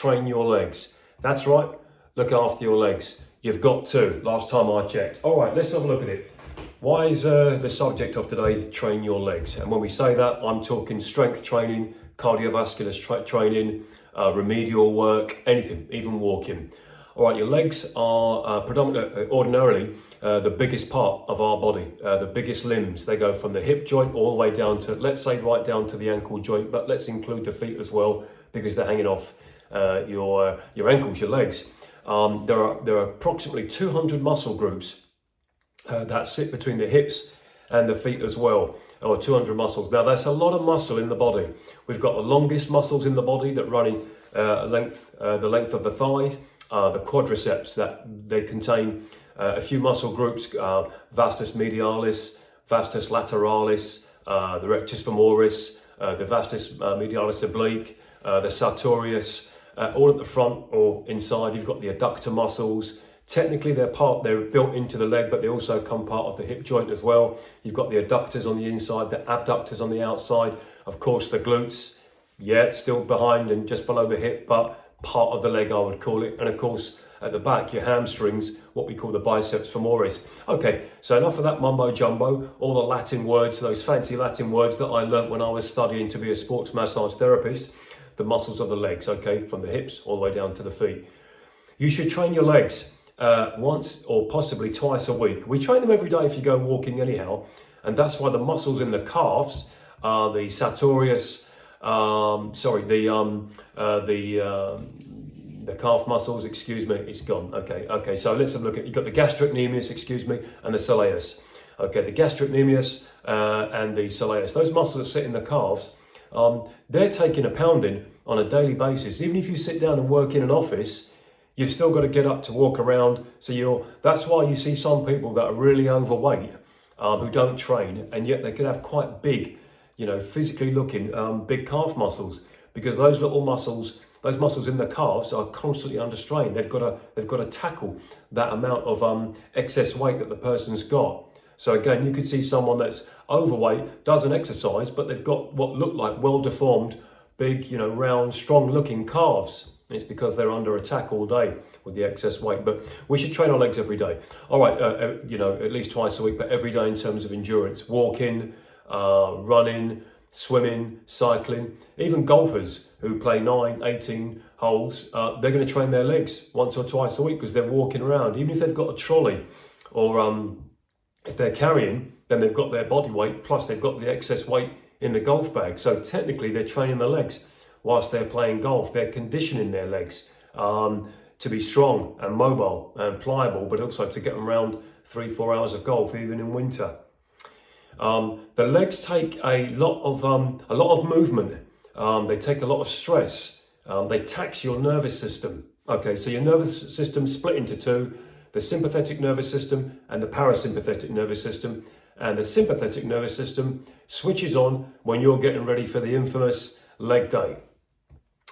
train your legs. That's right, look after your legs. You've got to, last time I checked. All right, let's have a look at it. Why is the subject of today train your legs? And when we say that, I'm talking strength training, cardiovascular training, remedial work, anything, even walking. All right, your legs are ordinarily the biggest part of our body, the biggest limbs. They go from the hip joint all the way down to, let's say, right down to the ankle joint, but let's include the feet as well because they're hanging off your ankles, your legs. There are approximately 200 muscle groups that sit between the hips and the feet as well, or 200 muscles. Now that's a lot of muscle in the body. We've got the longest muscles in the body that running the length of the thigh, the quadriceps, that they contain a few muscle groups, vastus medialis, vastus lateralis, the rectus femoris, the vastus medialis oblique, the sartorius, all at the front or inside. You've got the adductor muscles. Technically they're built into the leg, but they also come part of the hip joint as well. You've got the adductors on the inside, the abductors on the outside. Of course, the glutes, yeah, it's still behind and just below the hip, but part of the leg, I would call it. And of course, at the back, your hamstrings, what we call the biceps femoris. Okay, so enough of that mumbo jumbo, all the Latin words, those fancy Latin words that I learnt when I was studying to be a sports massage therapist, the muscles of the legs, okay, from the hips all the way down to the feet. You should train your legs once or possibly twice a week. We train them every day if you go walking anyhow, and that's why the muscles in the calves, the sartorius, the calf muscles, excuse me, it's gone. Okay, so let's have a look at, you've got the gastrocnemius, excuse me, and the soleus. Okay, the gastrocnemius and the soleus, those muscles that sit in the calves, they're taking a pounding on a daily basis. Even if you sit down and work in an office, you've still got to get up to walk around. So that's why you see some people that are really overweight, who don't train, and yet they can have quite big, physically looking big calf muscles, because those little muscles, those muscles in the calves are constantly under strain. They've got to tackle that amount of excess weight that the person's got. So again, you could see someone that's overweight, doesn't exercise, but they've got what look like well-deformed, big, round, strong-looking calves. It's because they're under attack all day with the excess weight. But we should train our legs every day. All right, at least twice a week, but every day in terms of endurance. Walking, running, swimming, cycling. Even golfers who play 9, 18 holes, they're going to train their legs once or twice a week because they're walking around. Even if they've got a trolley or if they're carrying, then they've got their body weight, plus they've got the excess weight in the golf bag. So technically they're training the legs whilst they're playing golf. They're conditioning their legs to be strong and mobile and pliable, but also to get them around 3-4 hours of golf, even in winter. The legs take a lot of movement. They take a lot of stress. They tax your nervous system. Okay, so your nervous system split into two: the sympathetic nervous system and the parasympathetic nervous system. And the sympathetic nervous system switches on when you're getting ready for the infamous leg day.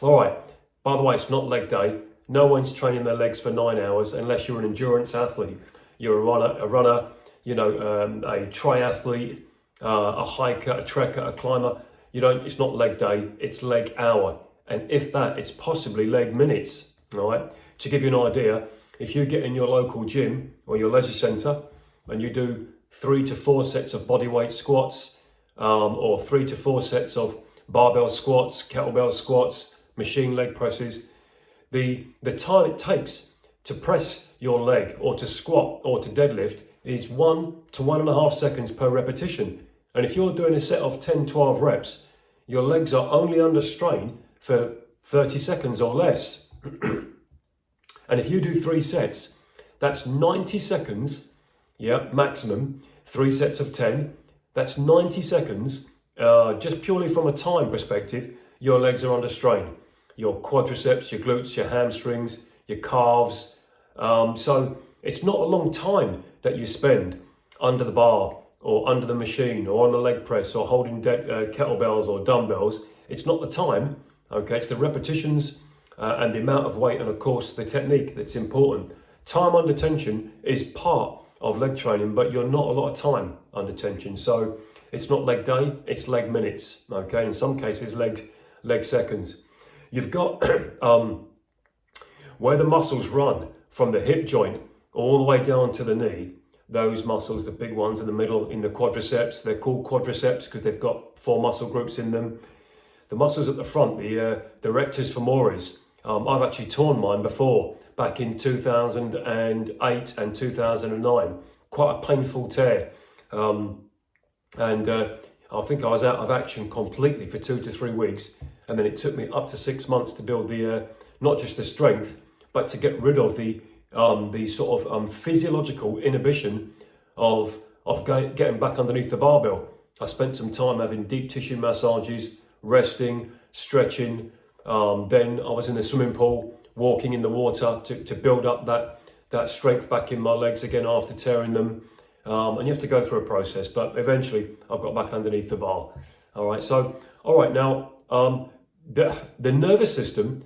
All right, by the way, it's not leg day. No one's training their legs for 9 hours unless you're an endurance athlete. You're a runner, a triathlete, a hiker, a trekker, a climber. It's not leg day, it's leg hour. And if that, it's possibly leg minutes. All right, to give you an idea, if you get in your local gym or your leisure centre and you do 3 to 4 sets of bodyweight squats, or 3 to 4 sets of barbell squats, kettlebell squats, machine leg presses, the time it takes to press your leg or to squat or to deadlift is 1 to 1.5 seconds per repetition. And if you're doing a set of 10, 12 reps, your legs are only under strain for 30 seconds or less. And if you do 3 sets, that's 90 seconds, maximum, 3 sets of 10, that's 90 seconds, just purely from a time perspective, your legs are under strain. Your quadriceps, your glutes, your hamstrings, your calves. So it's not a long time that you spend under the bar or under the machine or on the leg press or holding kettlebells or dumbbells. It's not the time, okay? It's the repetitions and the amount of weight, and of course the technique that's important. Time under tension is part of leg training, but you're not a lot of time under tension. So it's not leg day, it's leg minutes, okay? In some cases, leg seconds. You've got where the muscles run from the hip joint all the way down to the knee, those muscles, the big ones in the middle, in the quadriceps, they're called quadriceps because they've got 4 muscle groups in them. The muscles at the front, the rectus femoris, I've actually torn mine before, back in 2008 and 2009. Quite a painful tear. I think I was out of action completely for 2 to 3 weeks. And then it took me up to 6 months to build the, not just the strength, but to get rid of the sort of physiological inhibition of getting back underneath the barbell. I spent some time having deep tissue massages, resting, stretching. Then I was in the swimming pool, walking in the water to build up that strength back in my legs again after tearing them. And you have to go through a process, but eventually I've got back underneath the bar. All right, so, all right, now, the nervous system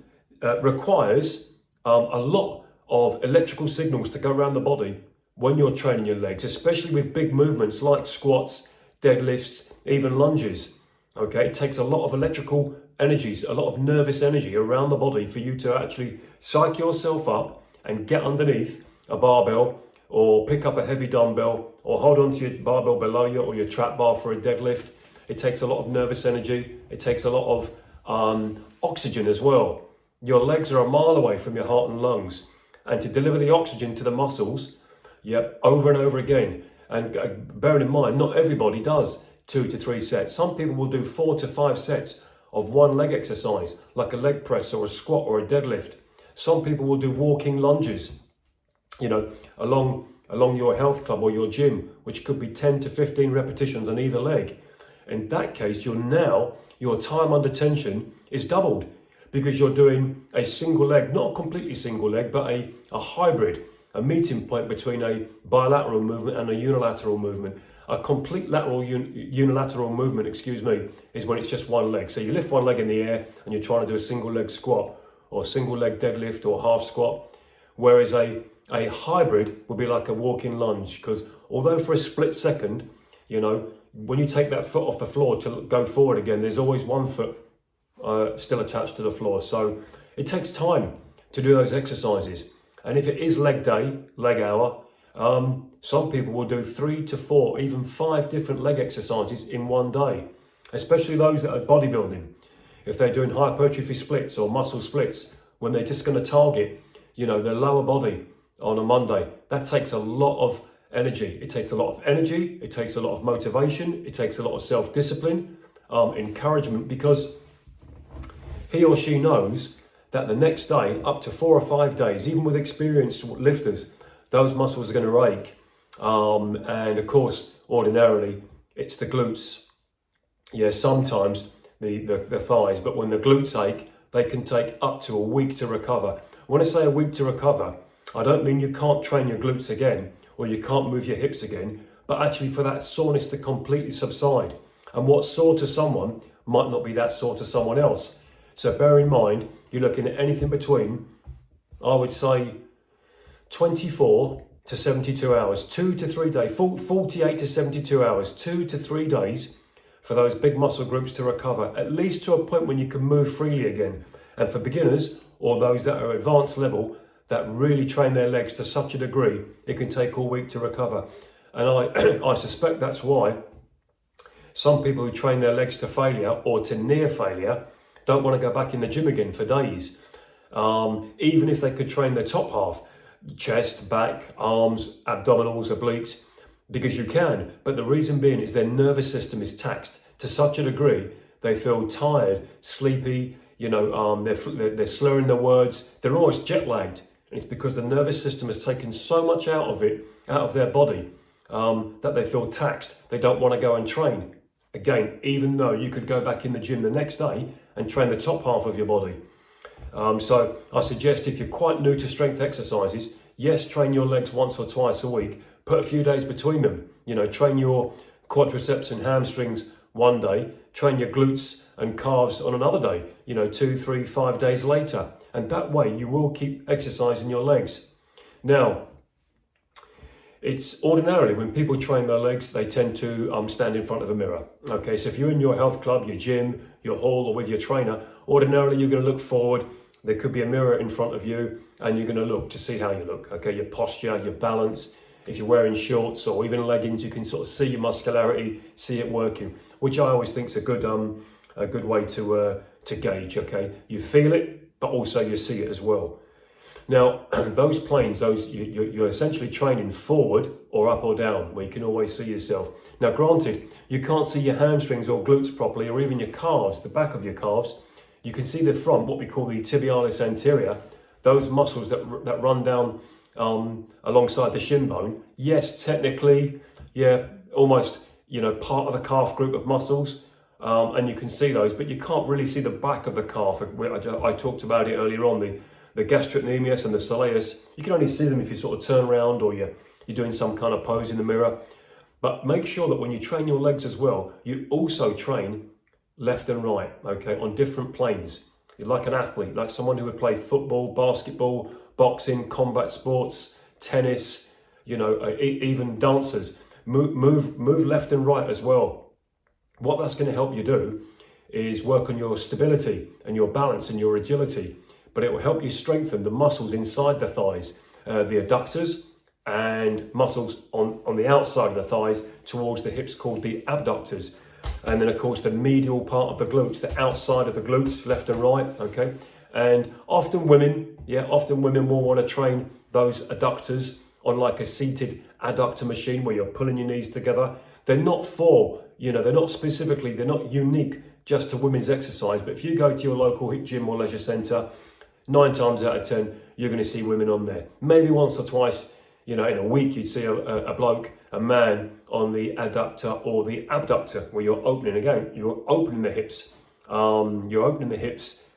requires a lot of electrical signals to go around the body when you're training your legs, especially with big movements like squats, deadlifts, even lunges. Okay, it takes a lot of electrical energies, a lot of nervous energy around the body for you to actually psych yourself up and get underneath a barbell or pick up a heavy dumbbell or hold on to your barbell below you or your trap bar for a deadlift. It takes a lot of nervous energy. It takes a lot of oxygen as well. Your legs are a mile away from your heart and lungs. And to deliver the oxygen to the muscles, over and over again. And bearing in mind, not everybody does 2 to 3 sets. Some people will do 4 to 5 sets of one leg exercise, like a leg press or a squat or a deadlift. Some people will do walking lunges, along your health club or your gym, which could be 10 to 15 repetitions on either leg. In that case, your time under tension is doubled because you're doing a single leg, not a completely single leg, but a hybrid, a meeting point between a bilateral movement and a unilateral movement. A complete unilateral movement, is when it's just one leg. So you lift one leg in the air and you're trying to do a single leg squat or single leg deadlift or half squat. Whereas a hybrid would be like a walking lunge, because although for a split second, when you take that foot off the floor to go forward again, there's always one foot still attached to the floor. So it takes time to do those exercises. And if it is leg day, leg hour, some people will do 3 to 4, even 5 different leg exercises in one day, especially those that are bodybuilding. If they're doing hypertrophy splits or muscle splits, when they're just going to target, their lower body on a Monday, that takes a lot of energy. It takes a lot of energy. It takes a lot of motivation. It takes a lot of self-discipline, encouragement, because he or she knows that the next day, up to 4 or 5 days, even with experienced lifters, those muscles are going to ache. And of course, ordinarily, it's the glutes. Yeah, sometimes the thighs, but when the glutes ache, they can take up to a week to recover. When I say a week to recover, I don't mean you can't train your glutes again or you can't move your hips again, but actually for that soreness to completely subside. And what's sore to someone might not be that sore to someone else. So bear in mind, you're looking at anything between, I would say, 24 to 72 hours, 2 to 3 days, 48 to 72 hours, 2 to 3 days for those big muscle groups to recover, at least to a point when you can move freely again. And for beginners or those that are advanced level that really train their legs to such a degree, it can take all week to recover. And I suspect that's why some people who train their legs to failure or to near failure don't want to go back in the gym again for days. Even if they could train their top half, chest, back, arms, abdominals, obliques, because you can. But the reason being is their nervous system is taxed to such a degree, they feel tired, sleepy, they're slurring their words, they're always jet lagged. And it's because the nervous system has taken so much out of their body, that they feel taxed. They don't want to go and train again, even though you could go back in the gym the next day and train the top half of your body. So I suggest if you're quite new to strength exercises, yes, train your legs once or twice a week, put a few days between them. Train your quadriceps and hamstrings one day, train your glutes and calves on another day, 2, 3, 5 days later. And that way you will keep exercising your legs. Now, it's ordinarily when people train their legs, they tend to stand in front of a mirror. Okay, so if you're in your health club, your gym, your hall, or with your trainer, ordinarily you're going to look forward, There could be a mirror in front of you and you're going to look to see how you look. Okay, your posture, your balance. If you're wearing shorts or even leggings, you can sort of see your muscularity, see it working, which I always think is a good way to gauge. Okay, you feel it, but also you see it as well. Now, those planes, you're essentially training forward or up or down, where you can always see yourself. Now, granted, you can't see your hamstrings or glutes properly, or even your calves, the back of your calves. You can see the front, what we call the tibialis anterior, those muscles that run down alongside the shin bone. Yes, technically, yeah, almost, part of the calf group of muscles, and you can see those, but you can't really see the back of the calf. I talked about it earlier on, the gastrocnemius and the soleus. You can only see them if you sort of turn around or you're doing some kind of pose in the mirror. But make sure that when you train your legs as well, you also train left and right, okay, on different planes. You're like an athlete, like someone who would play football, basketball, boxing, combat sports, tennis, even dancers. Move left and right as well. What that's going to help you do is work on your stability and your balance and your agility, but it will help you strengthen the muscles inside the thighs, the adductors, and muscles on the outside of the thighs towards the hips called the abductors. And then of course the medial part of the glutes, the outside of the glutes, left and right, okay? And often women will want to train those adductors on like a seated adductor machine where you're pulling your knees together. They're not they're not unique just to women's exercise, but if you go to your local gym or leisure centre, 9 times out of 10, you're going to see women on there. Maybe once or twice, in a week, you'd see a bloke, a man on the adductor or the abductor, where you're opening the hips.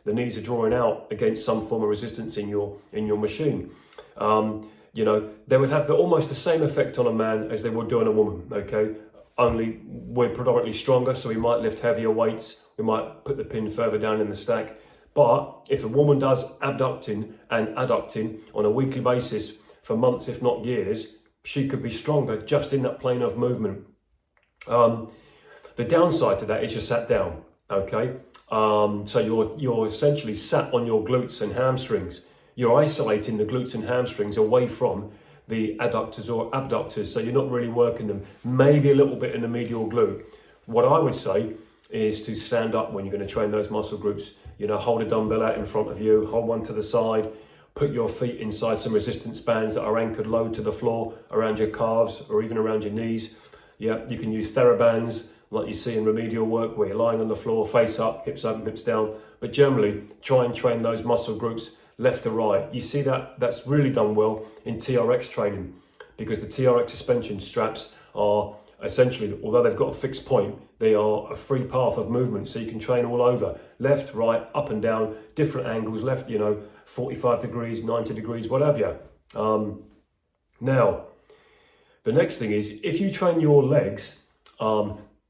The knees are drawing out against some form of resistance in your machine. They would have almost the same effect on a man as they would do on a woman, okay? Only we're predominantly stronger, so we might lift heavier weights, we might put the pin further down in the stack. But if a woman does abducting and adducting on a weekly basis for months, if not years, she could be stronger just in that plane of movement. The downside to that is you're sat down, okay? So you're essentially sat on your glutes and hamstrings. You're isolating the glutes and hamstrings away from the adductors or abductors, so you're not really working them. Maybe a little bit in the medial glute. What I would say is to stand up when you're going to train those muscle groups. Hold a dumbbell out in front of you, hold one to the side, put your feet inside some resistance bands that are anchored low to the floor around your calves or even around your knees. Yeah, you can use therabands like you see in remedial work where you're lying on the floor, face up, hips down. But generally, try and train those muscle groups left to right. You see that's really done well in TRX training, because the TRX suspension straps are essentially, although they've got a fixed point, they are a free path of movement, so you can train all over, left, right, up and down, different angles, left, 45 degrees, 90 degrees, whatever. Now, the next thing is, if you train your legs,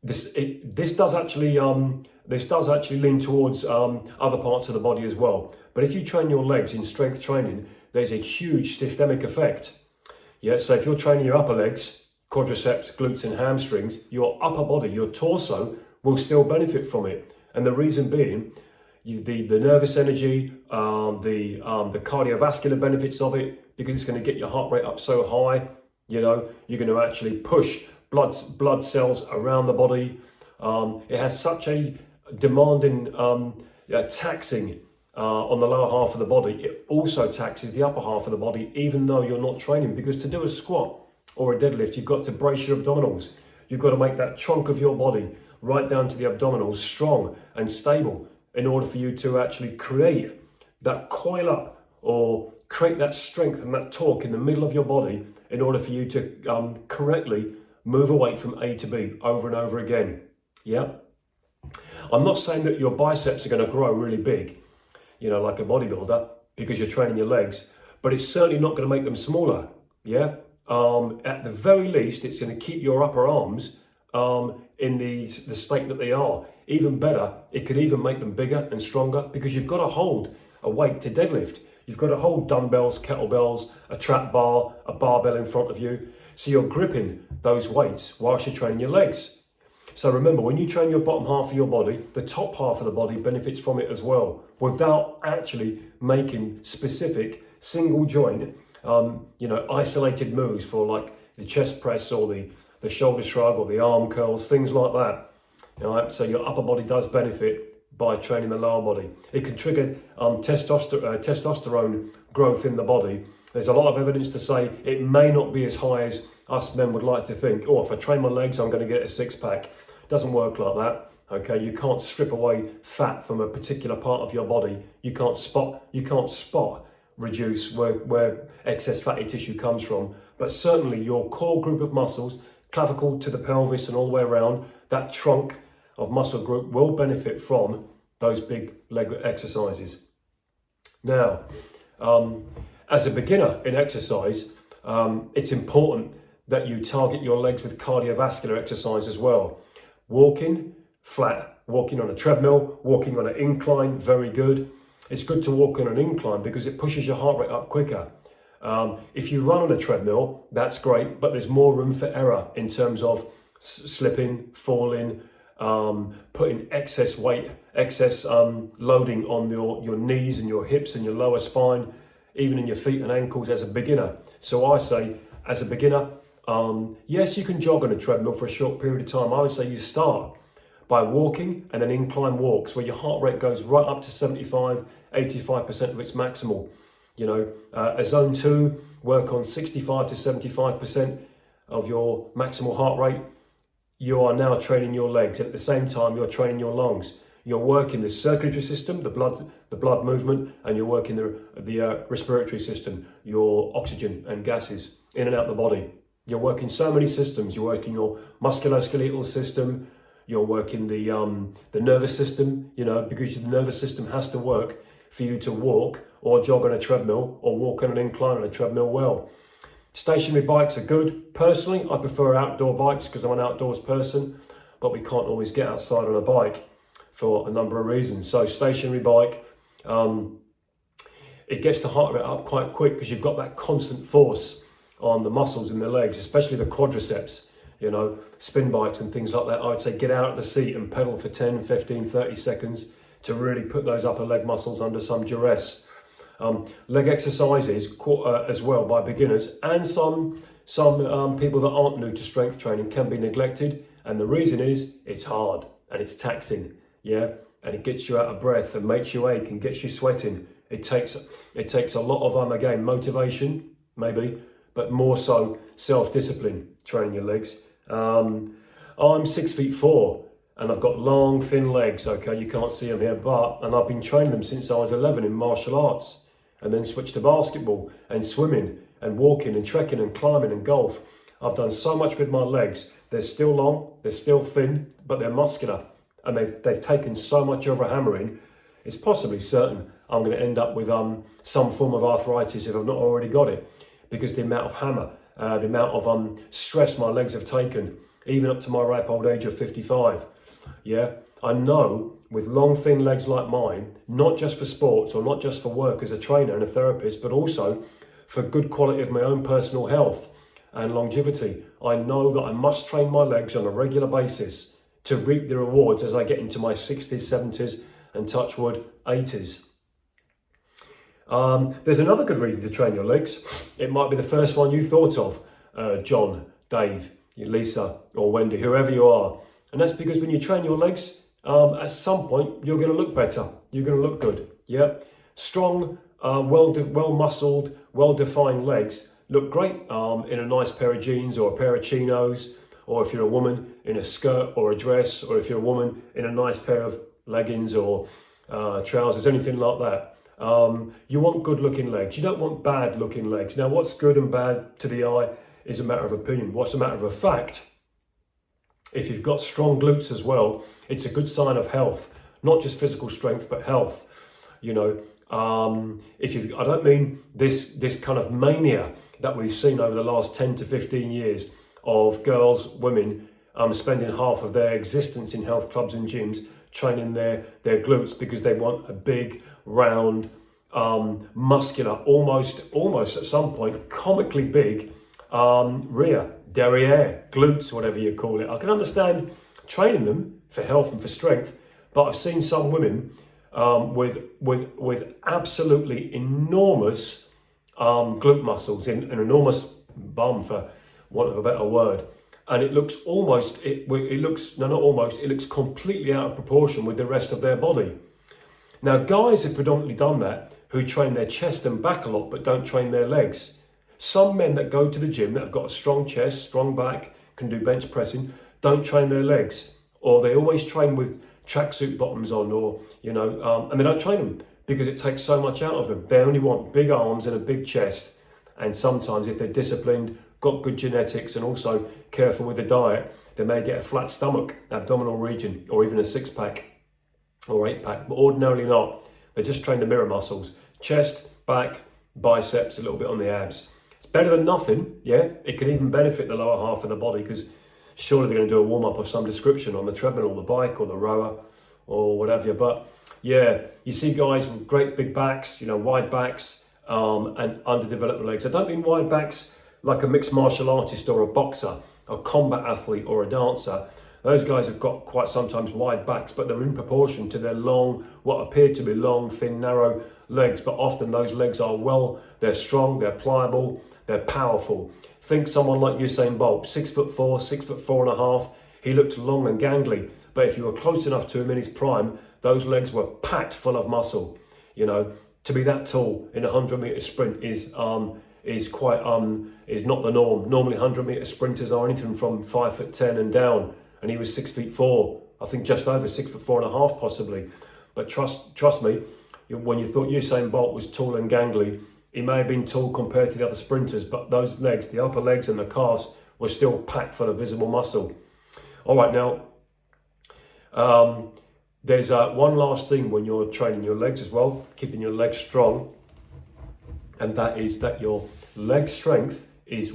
this does actually lean towards other parts of the body as well. But if you train your legs in strength training, there's a huge systemic effect. Yeah, so if you're training your upper legs, quadriceps, glutes and hamstrings, your upper body, your torso will still benefit from it. And the reason being, the nervous energy, the cardiovascular benefits of it, because it's going to get your heart rate up so high, you're going to actually push blood cells around the body. It has such a demanding, taxing on the lower half of the body. It also taxes the upper half of the body, even though you're not training, because to do a squat or a deadlift, you've got to brace your abdominals. You've got to make that trunk of your body right down to the abdominals strong and stable in order for you to actually create that coil up or create that strength and that torque in the middle of your body in order for you to correctly move a weight from A to B over and over again. Yeah. I'm not saying that your biceps are going to grow really big, like a bodybuilder, because you're training your legs, but it's certainly not going to make them smaller. Yeah. At the very least, it's going to keep your upper arms in the state that they are. Even better, it could even make them bigger and stronger, because you've got to hold a weight to deadlift. You've got to hold dumbbells, kettlebells, a trap bar, a barbell in front of you. So you're gripping those weights whilst you're training your legs. So remember, when you train your bottom half of your body, the top half of the body benefits from it as well, without actually making specific single joint, isolated moves for like the chest press or the shoulder shrug or the arm curls, things like that. So your upper body does benefit by training the lower body. It can trigger testosterone growth in the body. There's a lot of evidence to say it may not be as high as us men would like to think. Oh, if I train my legs, I'm going to get a six-pack. Doesn't work like that. Okay, you can't strip away fat from a particular part of your body. You can't spot reduce where excess fatty tissue comes from. But certainly your core group of muscles, clavicle to the pelvis and all the way around, that trunk of muscle group will benefit from those big leg exercises. Now, as a beginner in exercise, it's important that you target your legs with cardiovascular exercise as well. Walking flat, walking on a treadmill, walking on an incline, very good. It's good to walk on an incline because it pushes your heart rate up quicker. If you run on a treadmill, that's great, but there's more room for error in terms of slipping, falling, putting excess weight, loading on your knees and your hips and your lower spine, even in your feet and ankles as a beginner. So I say, as a beginner, yes, you can jog on a treadmill for a short period of time. I would say you start by walking and then incline walks where your heart rate goes right up to 75, 85% of its maximal. A zone 2, work on 65 to 75% of your maximal heart rate. You are now training your legs. At the same time, you're training your lungs. You're working the circulatory system, the blood movement, and you're working the respiratory system, your oxygen and gases in and out the body. You're working so many systems. You're working your musculoskeletal system. You're working the nervous system, because the nervous system has to work for you to walk or jog on a treadmill or walk on an incline on a treadmill well. Stationary bikes are good. Personally, I prefer outdoor bikes because I'm an outdoors person, but we can't always get outside on a bike for a number of reasons. So stationary bike, it gets the heart rate up quite quick because you've got that constant force on the muscles in the legs, especially the quadriceps. Spin bikes and things like that, I would say get out of the seat and pedal for 10, 15, 30 seconds to really put those upper leg muscles under some duress. Leg exercises as well by beginners and some people that aren't new to strength training can be neglected, and the reason is it's hard and it's taxing, and it gets you out of breath and makes you ache and gets you sweating. It takes a lot of again motivation maybe, but more so self-discipline training your legs. I'm 6'4" and I've got long thin legs. Okay, you can't see them here, and I've been training them since I was 11 in martial arts, and then switched to basketball and swimming and walking and trekking and climbing and golf. I've done so much with my legs. They're still long, they're still thin, but they're muscular, and they've taken so much of a hammering. It's possibly certain I'm going to end up with some form of arthritis if I've not already got it, because the amount of hammer, the amount of stress my legs have taken, even up to my ripe old age of 55. I know with long thin legs like mine, not just for sports or not just for work as a trainer and a therapist, but also for good quality of my own personal health and longevity, I know that I must train my legs on a regular basis to reap the rewards as I get into my 60s, 70s and touch wood 80s. There's another good reason to train your legs. It might be the first one you thought of, John, Dave, Lisa or Wendy, whoever you are. And that's because when you train your legs, at some point, you're going to look better. You're going to look good. Strong, well-muscled, well-defined legs look great in a nice pair of jeans or a pair of chinos, or if you're a woman in a skirt or a dress, or if you're a woman in a nice pair of leggings or trousers, anything like that. You want good looking legs. You don't want bad looking legs. Now, what's good and bad to the eye is a matter of opinion. What's a matter of a fact? If you've got strong glutes as well, it's a good sign of health, not just physical strength, but health. I don't mean this kind of mania that we've seen over the last 10 to 15 years of girls, women, spending half of their existence in health clubs and gyms training their glutes because they want a big, round, muscular, almost at some point, comically big rear, derriere, glutes, whatever you call it. I can understand training them for health and for strength, but I've seen some women with absolutely enormous glute muscles, an enormous bum, for want of a better word. And it looks almost, it looks, no, not almost, it looks completely out of proportion with the rest of their body. Now, guys have predominantly done that who train their chest and back a lot, but don't train their legs. Some men that go to the gym that have got a strong chest, strong back, can do bench pressing, don't train their legs, or they always train with tracksuit bottoms on, or, and they don't train them because it takes so much out of them. They only want big arms and a big chest. And sometimes if they're disciplined, got good genetics, and also careful with the diet, they may get a flat stomach, abdominal region, or even a 6-pack or 8-pack, but ordinarily not. They just train the mirror muscles, chest, back, biceps, a little bit on the abs. It's better than nothing, yeah? It can even benefit the lower half of the body, because surely they're going to do a warm-up of some description on the treadmill or the bike or the rower or whatever. But yeah, you see guys with great big backs, wide backs, and underdeveloped legs. I don't mean wide backs like a mixed martial artist or a boxer, a combat athlete or a dancer. Those guys have got quite sometimes wide backs, but they're in proportion to their long, what appear to be long, thin, narrow legs. But often those legs are they're strong, they're pliable, they're powerful. Think someone like Usain Bolt, 6'4", 6'4.5". He looked long and gangly, but if you were close enough to him in his prime, those legs were packed full of muscle. To be that tall in a 100-meter sprint is not the norm. Normally 100-meter sprinters are anything from 5'10" and down, and he was 6'4", I think just over 6'4.5" possibly. But trust me, when you thought Usain Bolt was tall and gangly, he may have been tall compared to the other sprinters, but those legs, the upper legs and the calves, were still packed full of visible muscle. All right, now, there's one last thing when you're training your legs as well, keeping your legs strong, and that is that your leg strength is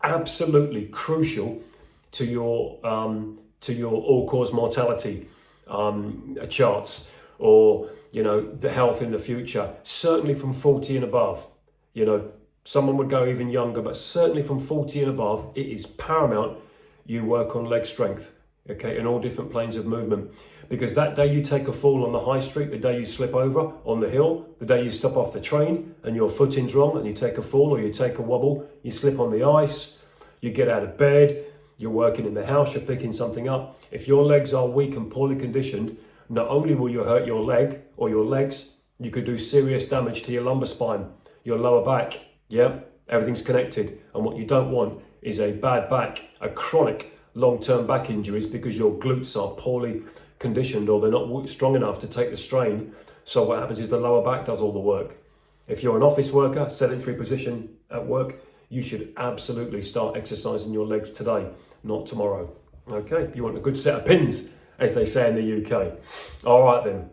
absolutely crucial to your all-cause mortality charts, or the health in the future, certainly from 40 and above. Someone would go even younger, but certainly from 40 and above, it is paramount you work on leg strength, okay, in all different planes of movement. Because that day you take a fall on the high street, the day you slip over on the hill, the day you stop off the train and your footing's wrong and you take a fall or you take a wobble, you slip on the ice, you get out of bed, you're working in the house, you're picking something up. If your legs are weak and poorly conditioned, not only will you hurt your leg or your legs, you could do serious damage to your lumbar spine, your lower back. Yeah, everything's connected. And what you don't want is a bad back, a chronic long-term back injuries, because your glutes are poorly conditioned or they're not strong enough to take the strain. So what happens is the lower back does all the work. If you're an office worker, sedentary position at work, you should absolutely start exercising your legs today, not tomorrow. Okay, you want a good set of pins, as they say in the UK. All right then.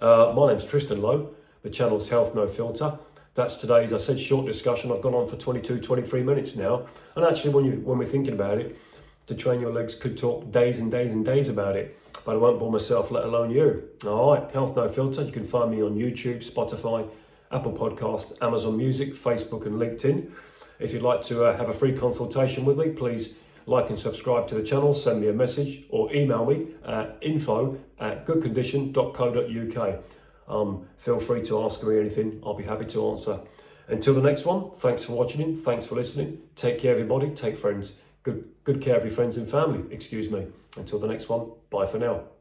My name's Tristan Lowe. The channel's Health No Filter. That's today's, I said, short discussion. I've gone on for 22, 23 minutes now. And actually, when we're thinking about it, to train your legs could talk days and days and days about it. But I won't bore myself, let alone you. All right, Health No Filter. You can find me on YouTube, Spotify, Apple Podcasts, Amazon Music, Facebook and LinkedIn. If you'd like to have a free consultation with me, please like and subscribe to the channel, send me a message or email me at info@goodcondition.co.uk. Feel free to ask me anything, I'll be happy to answer. Until the next one, thanks for watching, thanks for listening. Take care everybody, take friends, good care of your friends and family, excuse me. Until the next one, bye for now.